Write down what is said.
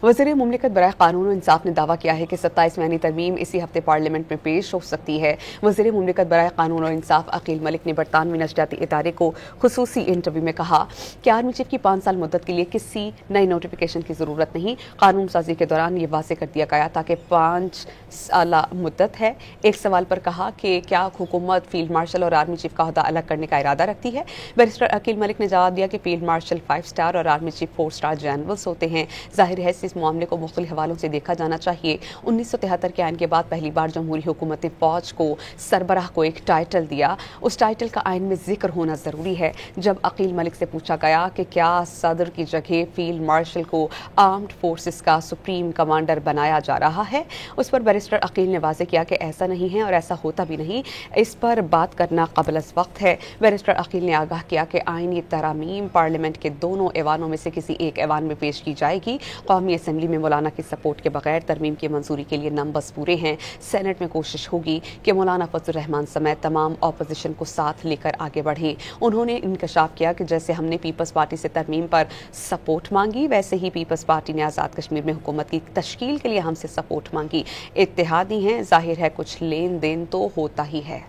वज़ीर मुमलिकत बराए कानून और इंसाफ ने दावा किया है कि 27वीं आईनी तरमीम इसी हफ्ते पार्लियामेंट में पेश हो सकती है। वज़ीर मुमलिकत बराए कानून और इंसाफ अकील मलिक ने बरतानवी नशरियाती इदारे को खुसूसी इंटरव्यू में कहा कि आर्मी चीफ की 5 साल मुद्दत के लिए किसी नई नोटिफिकेशन की ज़रूरत नहीं। कानून साजी के दौरान ये वाज़ेह कर दिया गया ताकि 5 साल मुद्दत है। एक सवाल पर कहा कि क्या हुकूमत फील्ड मार्शल और आर्मी चीफ का ओहदा अलग करने का इरादा रखती है। बैरिस्टर अकील मलिक ने जवाब दिया कि फील्ड मार्शल 5 स्टार और आर्मी चीफ 4 स्टार जनरल्स होते हैं। जाहिर है इस मामले को मुख्तलिफ हवालों से देखा जाना चाहिए। 1973 के आइन के बाद पहली बार जमहूरी हुकूमत ने फौज को सरबराह को एक टाइटल दिया। उस टाइटल का आइन में जिक्र होना ज़रूरी है। जब अकील मलिक से पूछा गया कि क्या सदर की जगह फील्ड मार्शल को आर्म्ड फोर्सेस का सुप्रीम कमांडर बनाया जा रहा है, उस पर बैरिस्टर अकील ने वाज़ेह किया कि ऐसा नहीं है और ऐसा होता भी नहीं। इस पर बात करना क़ब्ल अज़ वक्त है। बैरिस्टर अकील ने आगाह किया कि आइनी तरामीम पार्लियामेंट के दोनों ऐवानों में से किसी एक ऐवान में पेश की जाएगी। कौमी असम्बली में मौलाना की सपोर्ट के बगैर तरमीम की मंजूरी के लिए नंबर्स पूरे हैं। सेनेट में कोशिश होगी कि मौलाना फजलुर रहमान समेत तमाम अपोजिशन को साथ लेकर आगे बढ़ें। उन्होंने इंकशाफ किया कि जैसे हमने पीपल्स पार्टी से तरमीम पर सपोर्ट मांगी, वैसे ही पीपल्स पार्टी ने आज़ाद कश्मीर में हुकूमत की तश्कील के लिए हमसे सपोर्ट मांगी। इत्तेहादी हैं, जाहिर है कुछ लेन देन तो होता ही है।